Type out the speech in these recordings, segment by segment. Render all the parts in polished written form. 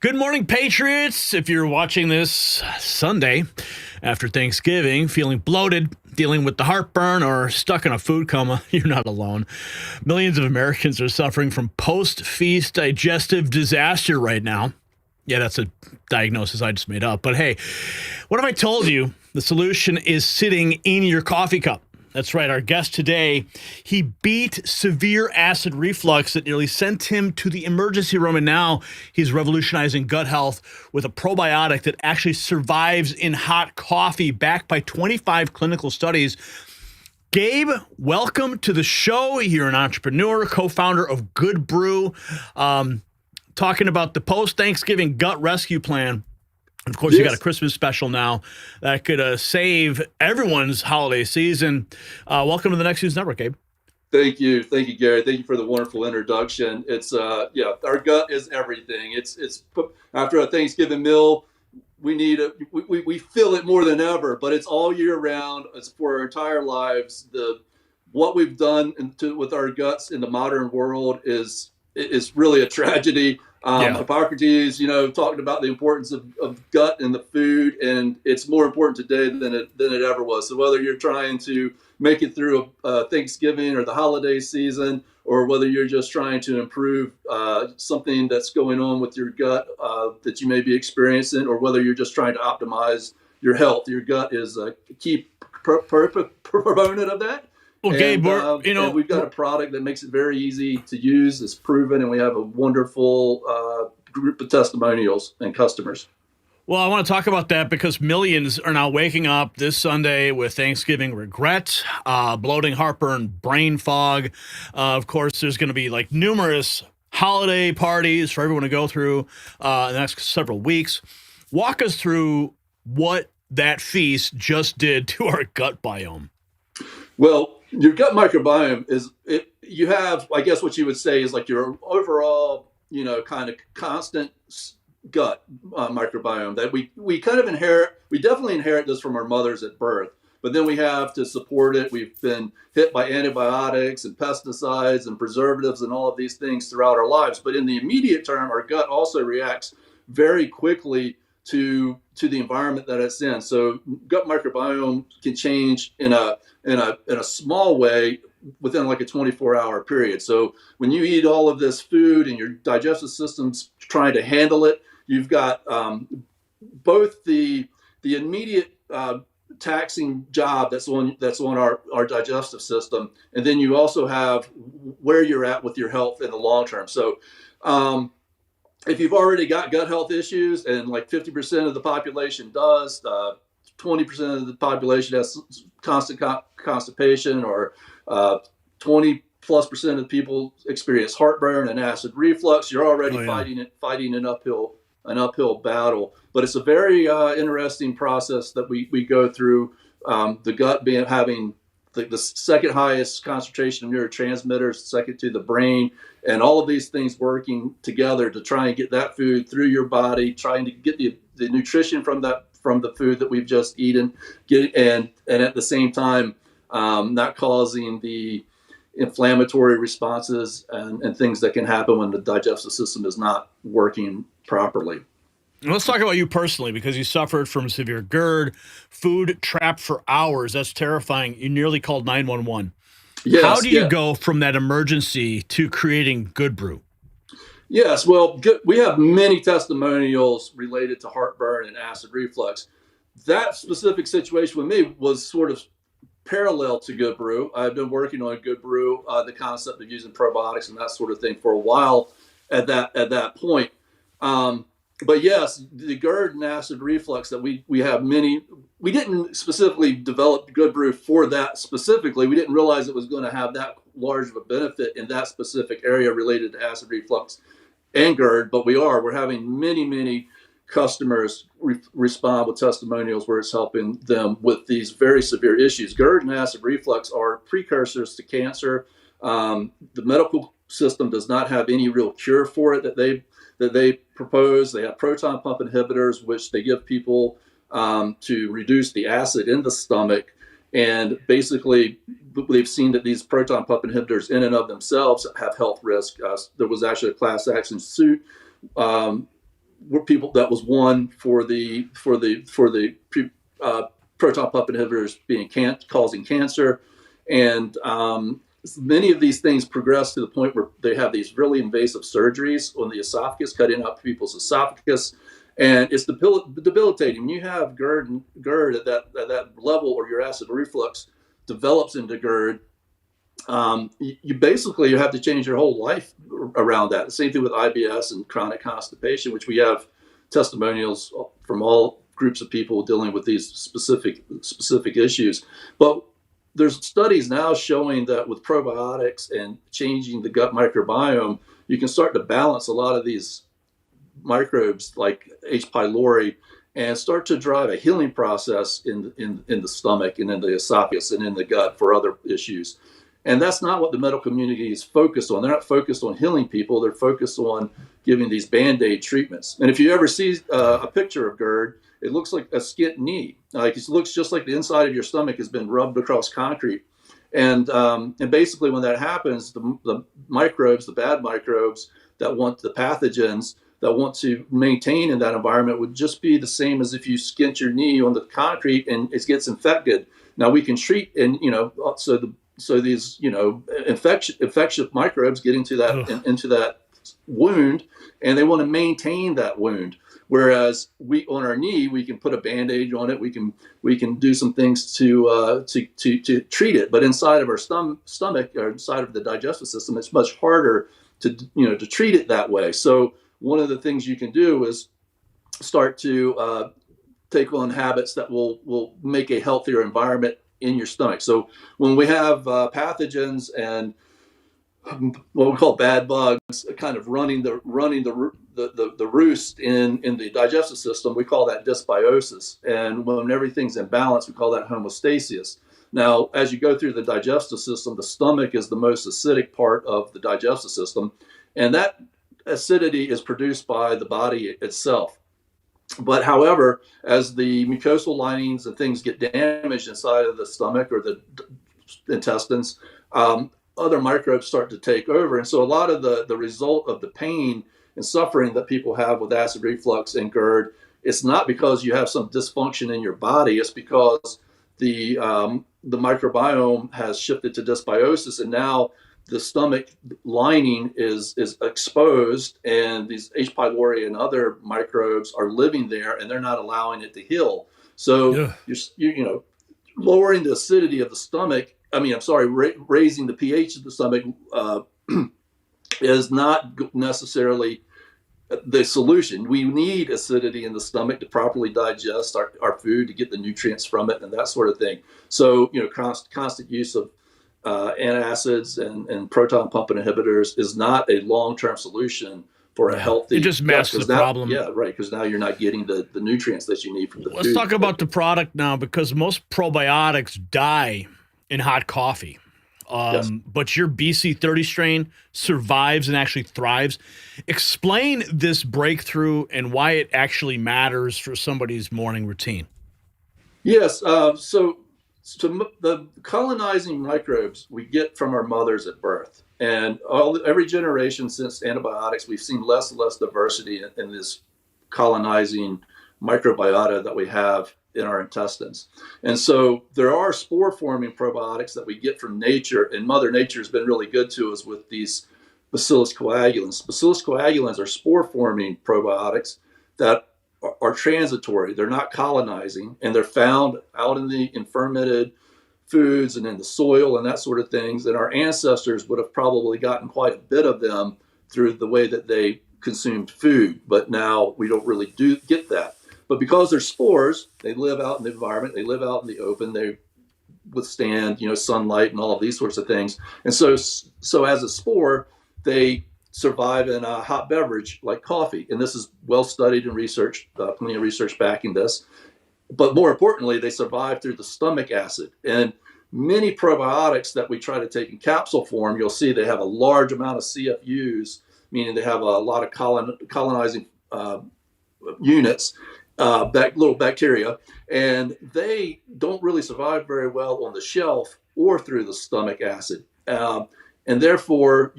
Good morning, Patriots. If you're watching this Sunday after Thanksgiving, feeling bloated, dealing with the heartburn, or stuck in a food coma, you're not alone. Millions of Americans are suffering from post-feast digestive disaster right now. Yeah, that's a diagnosis I just made up. But hey, what if I told you the solution is sitting in your coffee cup? That's right. Our guest today, he beat severe acid reflux that nearly sent him to the emergency room. And now he's revolutionizing gut health with a probiotic that actually survives in hot coffee, backed by 25 clinical studies. Gabe, welcome to the show. You're an entrepreneur, co-founder of Good Brew, talking about the post-Thanksgiving gut rescue plan. Of course, You got a Christmas special now that could save everyone's holiday season. Welcome to the Next News Network, Gabe. Thank you, Gary. Thank you for the wonderful introduction. It's our gut is everything. It's after a Thanksgiving meal, we need we feel it more than ever. But it's all year round. It's for our entire lives. What we've done with our guts in the modern world is really a tragedy. Hippocrates, talking about the importance of gut in the food, and it's more important today than it ever was. So whether you're trying to make it through a Thanksgiving or the holiday season, or whether you're just trying to improve something that's going on with your gut that you may be experiencing, or whether you're just trying to optimize your health, your gut is a key proponent of that. Well, Gabe, and we've got a product that makes it very easy to use. It's proven, and we have a wonderful group of testimonials and customers. Well, I want to talk about that because millions are now waking up this Sunday with Thanksgiving regret, bloating, heartburn, brain fog. Of course, there's going to be numerous holiday parties for everyone to go through in the next several weeks. Walk us through what that feast just did to our gut biome. Well, your gut microbiome you have, I guess what you would say is your overall, kind of constant gut microbiome that we kind of inherit. We definitely inherit this from our mothers at birth, but then we have to support it. We've been hit by antibiotics and pesticides and preservatives and all of these things throughout our lives. But in the immediate term, our gut also reacts very quickly to the environment that it's in. So gut microbiome can change in a small way within a 24-hour period. So when you eat all of this food and your digestive system's trying to handle it, you've got both the immediate taxing job that's on our digestive system, and then you also have where you're at with your health in the long term. So if you've already got gut health issues, and 50% of the population does, 20% of the population has constant constipation, or 20+% of people experience heartburn and acid reflux, you're already fighting an uphill battle. But it's a very interesting process that we go through. The gut having the second highest concentration of neurotransmitters, second to the brain, and all of these things working together to try and get that food through your body, trying to get the nutrition from the food that we've just eaten, and at the same time not causing the inflammatory responses and things that can happen when the digestive system is not working properly. Let's talk about you personally, because you suffered from severe GERD, food trapped for hours. That's terrifying. You nearly called 911. Yes, how do you go from that emergency to creating Good Brew? Yes, well, we have many testimonials related to heartburn and acid reflux. That specific situation with me was sort of parallel to Good Brew. I've been working on Good Brew, the concept of using probiotics and that sort of thing for a while at that point. But yes, the GERD and acid reflux that we have many. We didn't specifically develop Good Brew for that specifically. We didn't realize it was going to have that large of a benefit in that specific area related to acid reflux and GERD. But we're having many customers respond with testimonials where it's helping them with these very severe issues. GERD and acid reflux are precursors to cancer. The medical system does not have any real cure for it that they propose. They have proton pump inhibitors, which they give people to reduce the acid in the stomach. And basically, they've seen that these proton pump inhibitors in and of themselves have health risk. There was actually a class action suit were people that was one for the proton pump inhibitors being causing cancer, and many of these things progress to the point where they have these really invasive surgeries on the esophagus, cutting out people's esophagus, and it's debilitating. When you have GERD at that level, or your acid reflux develops into GERD, you basically have to change your whole life around that. The same thing with IBS and chronic constipation, which we have testimonials from all groups of people dealing with these specific issues. But there's studies now showing that with probiotics and changing the gut microbiome, you can start to balance a lot of these microbes like H. pylori and start to drive a healing process in the stomach and in the esophagus and in the gut for other issues. And that's not what the medical community is focused on. They're not focused on healing people. They're focused on giving these Band-Aid treatments. And if you ever see a picture of GERD, it looks like a skint knee. Like, it looks just like the inside of your stomach has been rubbed across concrete. And basically when that happens, the microbes, the bad microbes that want the pathogens that want to maintain in that environment would just be the same as if you skint your knee on the concrete and it gets infected. Now we can treat, and so these infectious microbes get into that wound, and they want to maintain that wound. Whereas on our knee, we can put a Band-Aid on it. We can do some things to treat it. But inside of our stomach, or inside of the digestive system, it's much harder to treat it that way. So one of the things you can do is start to take on habits that will make a healthier environment in your stomach. So when we have pathogens and what we call bad bugs kind of running the roost in the digestive system, we call that dysbiosis. And when everything's in balance, we call that homeostasis. Now, as you go through the digestive system, the stomach is the most acidic part of the digestive system, and that acidity is produced by the body itself. But however, as the mucosal linings and things get damaged inside of the stomach or the intestines, other microbes start to take over. And so a lot of the result of the pain and suffering that people have with acid reflux and GERD, it's not because you have some dysfunction in your body. It's because the microbiome has shifted to dysbiosis, and now the stomach lining is exposed, and these H. pylori and other microbes are living there, and they're not allowing it to heal. So you're lowering the acidity of the stomach. Raising the pH of the stomach is not necessarily the solution. We need acidity in the stomach to properly digest our food, to get the nutrients from it, and that sort of thing. So constant use of antacids and proton pump inhibitors is not a long-term solution for a healthy. It just masks the problem. Yeah, right. Because now you're not getting the nutrients that you need from the food. Let's talk about the product now, because most probiotics die in hot coffee. Yes. But your BC30 strain survives and actually thrives. Explain this breakthrough and why it actually matters for somebody's morning routine. Yes. So the colonizing microbes we get from our mothers at birth, and every generation since antibiotics, we've seen less and less diversity in this colonizing microbiota that we have in our intestines. And so there are spore-forming probiotics that we get from nature, and Mother Nature has been really good to us with these Bacillus coagulans. Bacillus coagulans are spore-forming probiotics that are transitory. They're not colonizing, and they're found out in fermented foods and in the soil and that sort of things. And our ancestors would have probably gotten quite a bit of them through the way that they consumed food, but now we don't really get that. But because they're spores, they live out in the environment, they live out in the open, they withstand, sunlight and all of these sorts of things. And so as a spore, they survive in a hot beverage like coffee. And this is well studied and researched, plenty of research backing this. But more importantly, they survive through the stomach acid. And many probiotics that we try to take in capsule form, you'll see they have a large amount of CFUs, meaning they have a lot of colonizing units, little bacteria, and they don't really survive very well on the shelf or through the stomach acid. And therefore,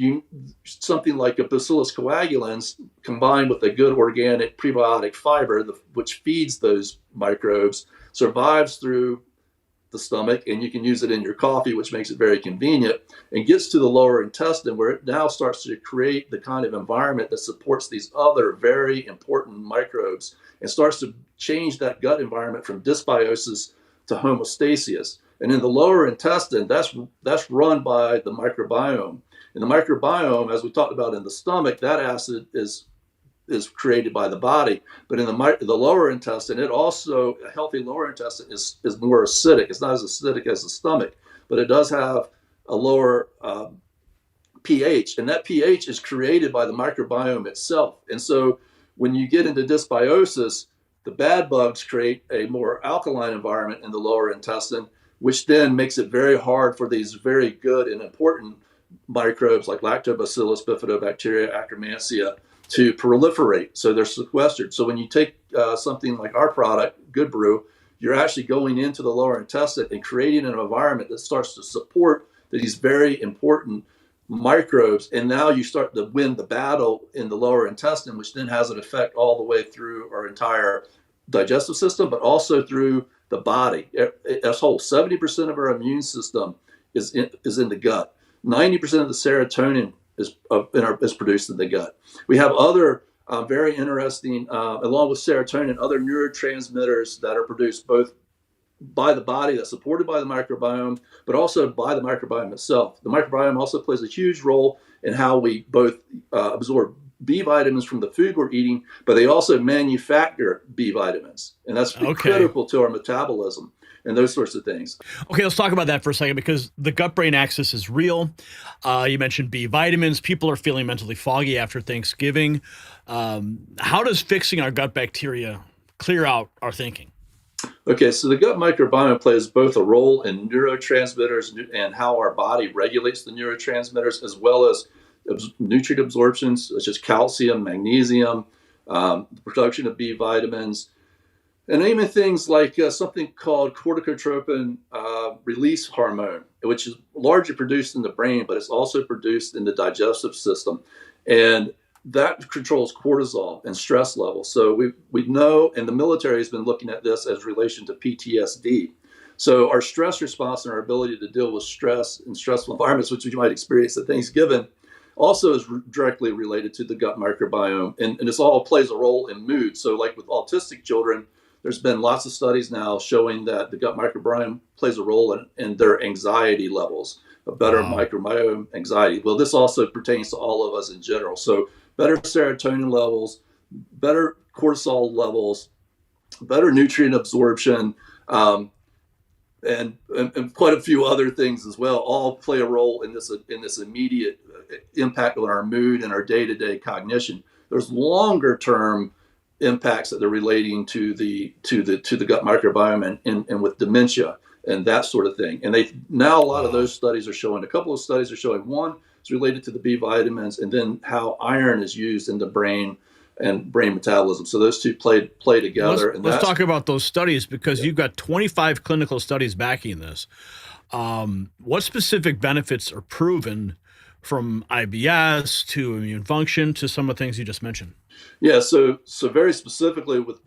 something like a Bacillus coagulans combined with a good organic prebiotic fiber, which feeds those microbes, survives through the stomach, and you can use it in your coffee, which makes it very convenient, and gets to the lower intestine, where it now starts to create the kind of environment that supports these other very important microbes and starts to change that gut environment from dysbiosis to homeostasis. And in the lower intestine, that's run by the microbiome. And the microbiome, as we talked about in the stomach, that acid is created by the body. But in the lower intestine, it also, a healthy lower intestine is more acidic. It's not as acidic as the stomach, but it does have a lower pH. And that pH is created by the microbiome itself. And so when you get into dysbiosis, the bad bugs create a more alkaline environment in the lower intestine, which then makes it very hard for these very good and important microbes like Lactobacillus, Bifidobacteria, Akkermansia to proliferate. So they're sequestered. So when you take something like our product, Good Brew, you're actually going into the lower intestine and creating an environment that starts to support these very important microbes. And now you start to win the battle in the lower intestine, which then has an effect all the way through our entire digestive system, but also through the body as whole. 70% of our immune system is in the gut. 90% of the serotonin is produced in the gut. We have other very interesting, along with serotonin, other neurotransmitters that are produced both by the body, that's supported by the microbiome, but also by the microbiome itself. The microbiome also plays a huge role in how we both absorb B vitamins from the food we're eating, but they also manufacture B vitamins. And that's critical to our metabolism and those sorts of things. Okay, let's talk about that for a second, because the gut-brain axis is real. You mentioned B vitamins. People are feeling mentally foggy after Thanksgiving. How does fixing our gut bacteria clear out our thinking? Okay, so the gut microbiome plays both a role in neurotransmitters and how our body regulates the neurotransmitters, as well as nutrient absorptions such as calcium, magnesium, the production of B vitamins, and even things like something called corticotropin release hormone, which is largely produced in the brain, but it's also produced in the digestive system. And that controls cortisol and stress levels. So we know, and the military has been looking at this as relation to PTSD. So our stress response and our ability to deal with stress and stressful environments, which you might experience at Thanksgiving, also is directly related to the gut microbiome. And this all plays a role in mood. So like with autistic children, there's been lots of studies now showing that the gut microbiome plays a role in their anxiety levels, a better microbiome anxiety. Well, this also pertains to all of us in general. So better serotonin levels, better cortisol levels, better nutrient absorption, and quite a few other things as well, all play a role in this immediate impact on our mood and our day-to-day cognition. There's longer term impacts that they're relating to the gut microbiome and with dementia and that sort of thing. And now a lot of those studies are showing, a couple of studies are showing, one is related to the B vitamins, and then how iron is used in the brain and brain metabolism. So those two play together. Let's talk about those studies, because you've got 25 clinical studies backing this. What specific benefits are proven, from IBS to immune function to some of the things you just mentioned? Yeah, so very specifically with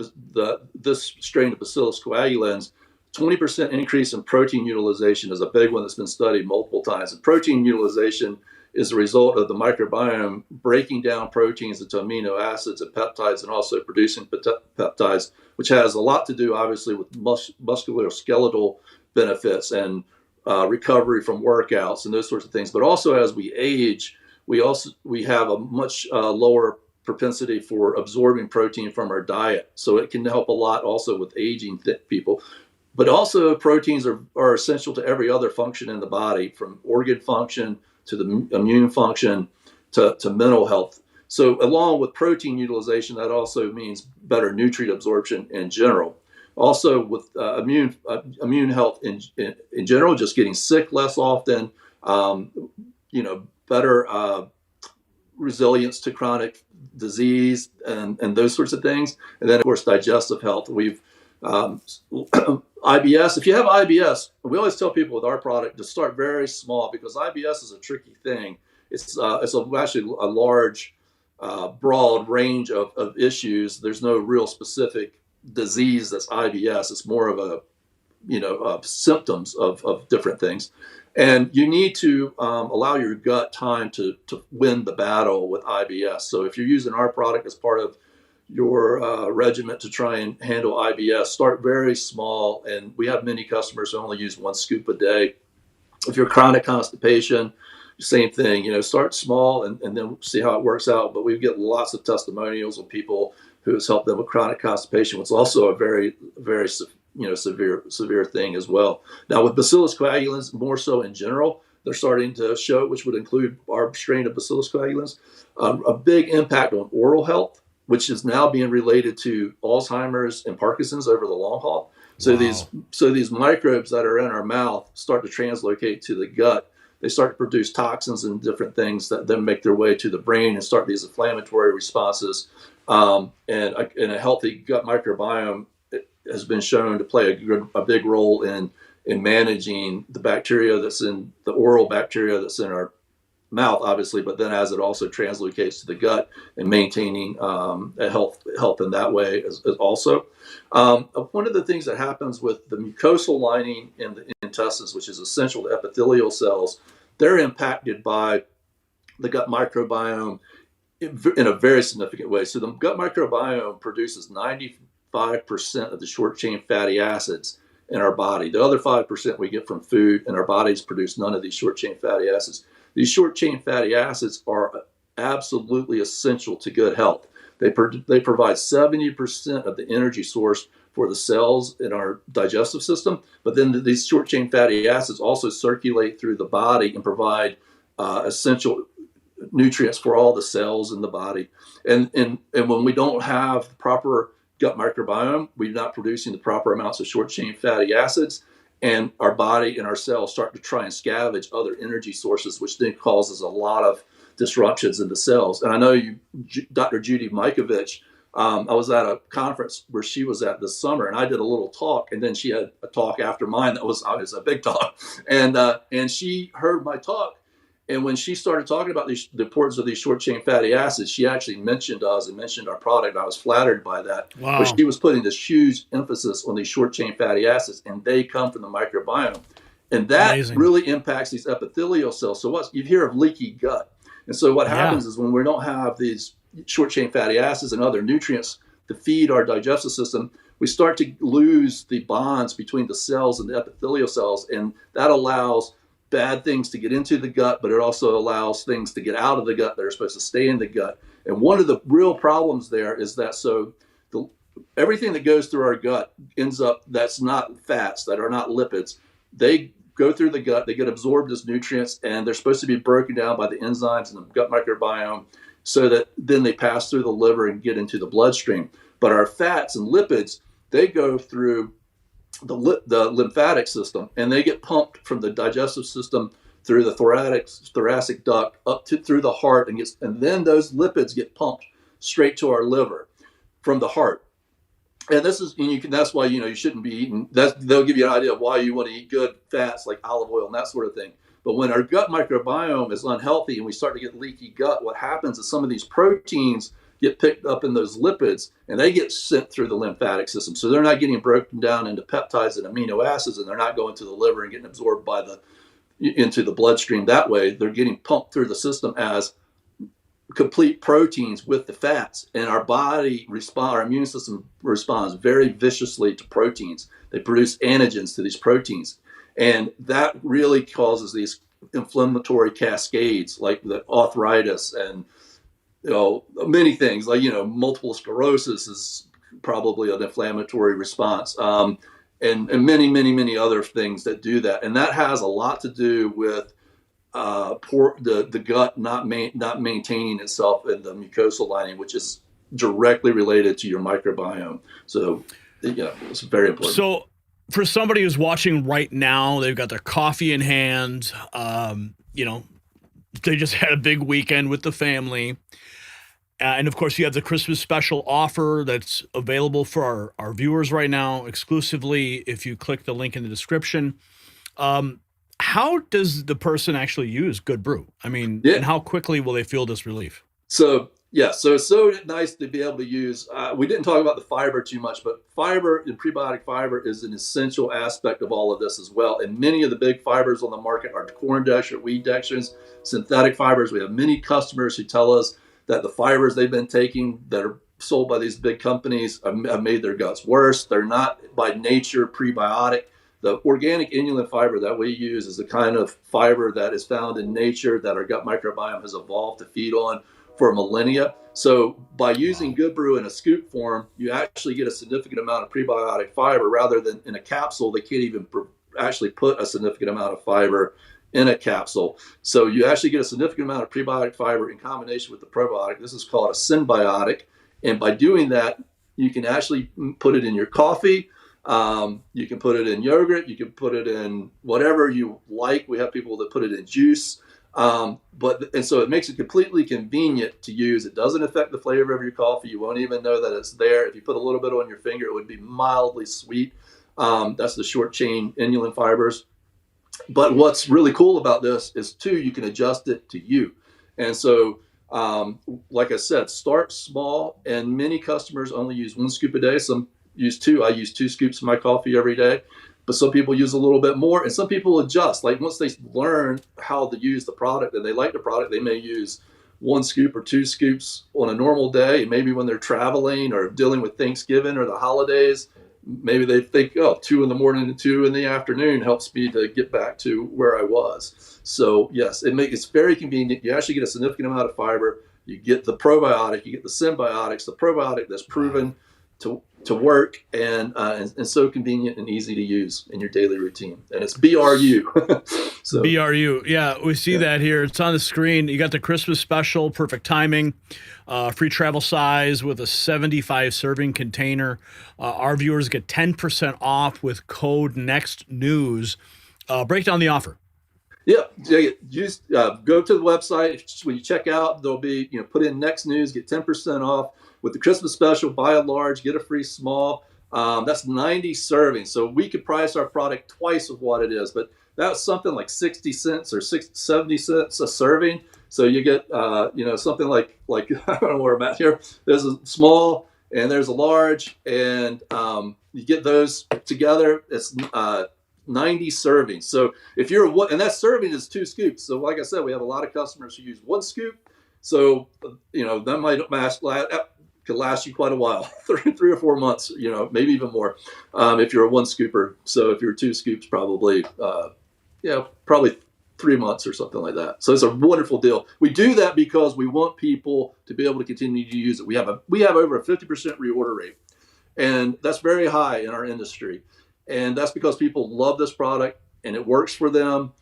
this strain of Bacillus coagulans, 20% increase in protein utilization is a big one that's been studied multiple times. And protein utilization is a result of the microbiome breaking down proteins into amino acids and peptides, and also producing peptides, which has a lot to do, obviously, with musculoskeletal benefits and recovery from workouts and those sorts of things. But also, as we age, we have a much lower propensity for absorbing protein from our diet. So it can help a lot also with aging people. But also, proteins are essential to every other function in the body, from organ function to the immune function to mental health. So along with protein utilization, that also means better nutrient absorption in general. Also with immune health in general, just getting sick less often, better resilience to chronic disease and those sorts of things. And then, of course, digestive health. We've IBS, if you have IBS, we always tell people with our product to start very small, because IBS is a tricky thing. It's actually a large, broad range of issues. There's no real specific disease that's IBS. It's more of a, symptoms of different things. And you need to allow your gut time to win the battle with IBS. So if you're using our product as part of your regimen to try and handle IBS, start very small. And we have many customers who only use 1 scoop a day. If you're chronic constipation, same thing, start small and then see how it works out. But we get lots of testimonials of people who has helped them with chronic constipation, which is also a very, very, severe thing as well. Now with Bacillus coagulans, more so in general, they're starting to show, which would include our strain of Bacillus coagulans, a big impact on oral health, which is now being related to Alzheimer's and Parkinson's over the long haul. So wow. these microbes that are in our mouth start to translocate to the gut. They start to produce toxins and different things that then make their way to the brain and start these inflammatory responses. And a healthy gut microbiome has been shown to play a big role in managing the bacteria that's in the oral bacteria that's in our mouth, obviously, but then as it also translocates to the gut and maintaining a health in that way as also. One of the things that happens with the mucosal lining in the intestines, which is essential to epithelial cells, they're impacted by the gut microbiome in a very significant way. So the gut microbiome produces 95% of the short chain fatty acids in our body. The other 5% we get from food, and our bodies produce none of these short chain fatty acids. These short chain fatty acids are absolutely essential to good health. They provide 70% of the energy source for the cells in our digestive system, but then these short chain fatty acids also circulate through the body and provide essential nutrients for all the cells in the body. And when we don't have the proper gut microbiome, we're not producing the proper amounts of short chain fatty acids, and our body and our cells start to try and scavenge other energy sources, which then causes a lot of disruptions in the cells. And I know you, Dr. Judy Mikovich, I was at a conference where she was at this summer, and I did a little talk, and then she had a talk after mine that was a big talk, and she heard my talk. And when she started talking about the importance of these short chain fatty acids, she actually mentioned us and mentioned our product. I was flattered by that. Wow. But she was putting this huge emphasis on these short chain fatty acids, and they come from the microbiome. And that Amazing. really impacts these epithelial cells. So you hear of leaky gut. And so what happens is when we don't have these short chain fatty acids and other nutrients to feed our digestive system, we start to lose the bonds between the cells and the epithelial cells. And that allows bad things to get into the gut, but it also allows things to get out of the gut that are supposed to stay in the gut. And one of the real problems there is that everything that goes through our gut ends up, that's not fats, that are not lipids, they go through the gut, they get absorbed as nutrients, and they're supposed to be broken down by the enzymes in the gut microbiome so that then they pass through the liver and get into the bloodstream. But our fats and lipids, they go through the lymphatic system, and they get pumped from the digestive system through the thoracic duct up through the heart, and then those lipids get pumped straight to our liver from the heart. And that's why you shouldn't be eating. They'll give you an idea of why you want to eat good fats like olive oil and that sort of thing. But when our gut microbiome is unhealthy and we start to get leaky gut, what happens is some of these proteins get picked up in those lipids, and they get sent through the lymphatic system. So they're not getting broken down into peptides and amino acids, and they're not going to the liver and getting absorbed into the bloodstream that way. They're getting pumped through the system as complete proteins with the fats. And our immune system responds very viciously to proteins. They produce antigens to these proteins. And that really causes these inflammatory cascades like the arthritis and many things like, multiple sclerosis is probably an inflammatory response, and many, many, many other things that do that. And that has a lot to do with the gut not maintaining itself in the mucosal lining, which is directly related to your microbiome. So, it's very important. So for somebody who's watching right now, they've got their coffee in hand, they just had a big weekend with the family. And of course, you have the Christmas special offer that's available for our viewers right now exclusively if you click the link in the description. How does the person actually use Good Brew? I mean, Yeah. and how quickly will they feel this relief? So yeah, so it's so nice to be able to use. We didn't talk about the fiber too much, but fiber and prebiotic fiber is an essential aspect of all of this as well. And many of the big fibers on the market are corn dextrins, wheat dextrins, synthetic fibers. We have many customers who tell us that the fibers they've been taking that are sold by these big companies have made their guts worse. They're not by nature prebiotic. The organic inulin fiber that we use is the kind of fiber that is found in nature that our gut microbiome has evolved to feed on for millennia. So by using Good Brew in a scoop form, you actually get a significant amount of prebiotic fiber rather than in a capsule. They can't even actually put a significant amount of fiber in a capsule. So you actually get a significant amount of prebiotic fiber in combination with the probiotic. This is called a symbiotic. And by doing that, you can actually put it in your coffee. You can put it in yogurt. You can put it in whatever you like. We have people that put it in juice. And so it makes it completely convenient to use. It doesn't affect the flavor of your coffee. You won't even know that it's there. If you put a little bit on your finger, it would be mildly sweet. That's the short chain inulin fibers. But what's really cool about this is too, you can adjust it to you. And so, like I said, start small, and many customers only use 1 scoop a day. Some use 2. I use 2 scoops of my coffee every day. But some people use a little bit more, and some people adjust. Like once they learn how to use the product and they like the product, they may use 1 scoop or 2 scoops on a normal day. Maybe when they're traveling or dealing with Thanksgiving or the holidays, maybe they think, oh, 2 in the morning and 2 in the afternoon helps me to get back to where I was. So yes, it's very convenient. You actually get a significant amount of fiber. You get the probiotic, you get the symbiotics, the probiotic that's proven to work and so convenient and easy to use in your daily routine. And it's BRU. So BRU. Yeah, we see that here. It's on the screen. You got the Christmas special, perfect timing, free travel size with a 75 serving container. Our viewers get 10% off with code NEXTNEWS. Break down the offer. Yeah, just go to the website. When you check out, there'll be, put in Next News, get 10% off. With the Christmas special, buy a large, get a free small. That's 90 servings. So we could price our product twice of what it is, but that's something like 60 cents or 70 cents a serving. So you get, something like I don't know where I'm at here. There's a small and there's a large, and you get those together. It's 90 servings. So if you're and that serving is 2 scoops. So like I said, we have a lot of customers who use 1 scoop. So, that might could last you quite a while, 3 or 4 months, maybe even more, if you're a 1 scooper. So if you're 2 scoops, probably 3 months or something like that. So it's a wonderful deal. We do that because we want people to be able to continue to use it. We have over a 50% reorder rate, and that's very high in our industry. And that's because people love this product and it works for them.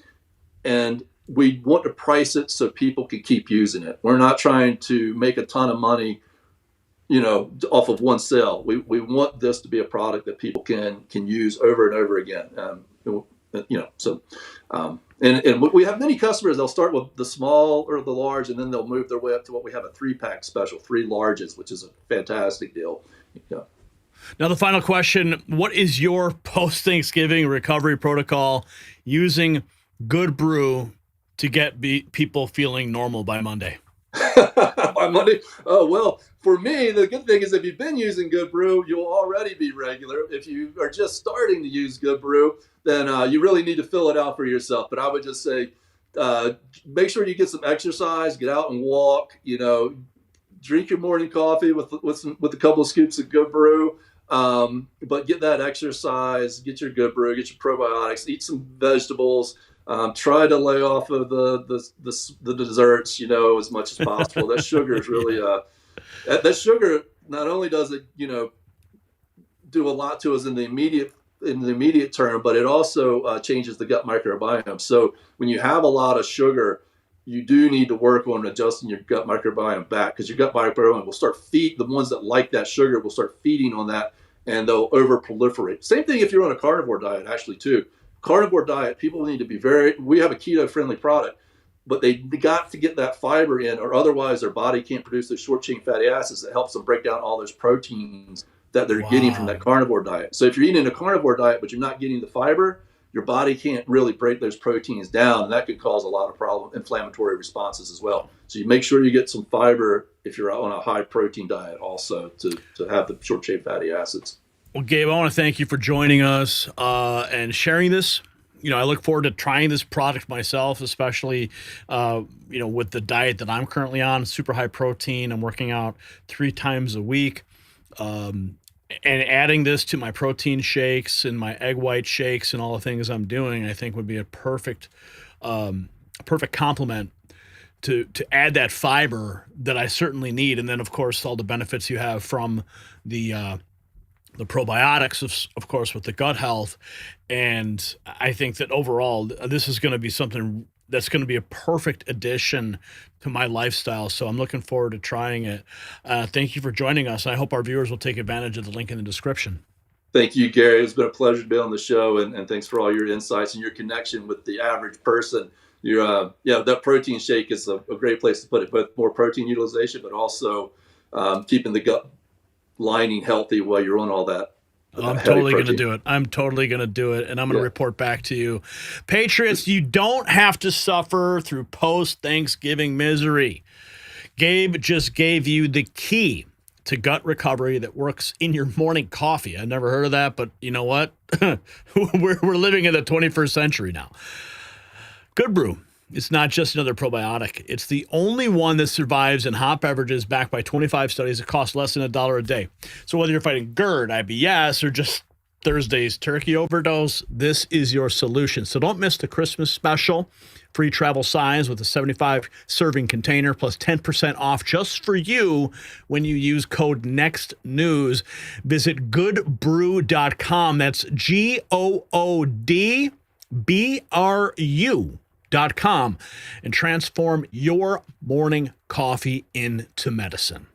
And we want to price it so people can keep using it. We're not trying to make a ton of money, off of 1 sale. We want this to be a product that people can use over and over again. And we have many customers. They'll start with the small or the large, and then they'll move their way up to what we have a 3-pack special, 3 larges, which is a fantastic deal. Now, the final question, what is your post-Thanksgiving recovery protocol using Good Brew to get people feeling normal by Monday? By Monday? Oh, well, for me, the good thing is if you've been using Good Brew, you'll already be regular. If you are just starting to use Good Brew, then you really need to fill it out for yourself. But I would just say, make sure you get some exercise, get out and walk, drink your morning coffee with a couple of scoops of Good Brew. But get that exercise, get your Good Brew, get your probiotics, eat some vegetables. Try to lay off of the desserts, as much as possible. That sugar is really that sugar not only does it, do a lot to us in the immediate term, but it also changes the gut microbiome. So when you have a lot of sugar, you do need to work on adjusting your gut microbiome back, because your gut microbiome will start the ones that like that sugar will start feeding on that, and they'll over proliferate. Same thing if you're on a carnivore diet, actually, too. Carnivore diet, people need to be we have a keto friendly product. but they got to get that fiber in, or otherwise their body can't produce those short chain fatty acids that helps them break down all those proteins that they're getting from that carnivore diet. So if you're eating a carnivore diet but you're not getting the fiber, your body can't really break those proteins down, and that could cause a lot of inflammatory responses as well. So you make sure you get some fiber if you're on a high protein diet also to have the short chain fatty acids. Well, Gabe, I want to thank you for joining us and sharing this. I look forward to trying this product myself, especially, with the diet that I'm currently on, super high protein. I'm working out 3 times a week. And adding this to my protein shakes and my egg white shakes and all the things I'm doing, I think would be a perfect complement to add that fiber that I certainly need. And then, of course, all the benefits you have from the probiotics, of course, with the gut health. And I think that overall, this is going to be something that's going to be a perfect addition to my lifestyle. So I'm looking forward to trying it. Thank you for joining us. I hope our viewers will take advantage of the link in the description. Thank you, Gary. It's been a pleasure to be on the show, and thanks for all your insights and your connection with the average person. That protein shake is a great place to put it, both more protein utilization, but also keeping the gut lining healthy while you're on all that. I'm totally going to do it. I'm totally going to do it, and I'm going to report back to you. Patriots, you don't have to suffer through post-Thanksgiving misery. Gabe just gave you the key to gut recovery that works in your morning coffee. I never heard of that, but you know what? we're living in the 21st century now. Good Brew. It's not just another probiotic. It's the only one that survives in hot beverages backed by 25 studies that cost less than $1 a day. So whether you're fighting GERD, IBS, or just Thursday's turkey overdose, this is your solution. So don't miss the Christmas special. Free travel size with a 75 serving container plus 10% off just for you when you use code NEXTNEWS. Visit goodbrew.com. That's GOODBRU.com and transform your morning coffee into medicine.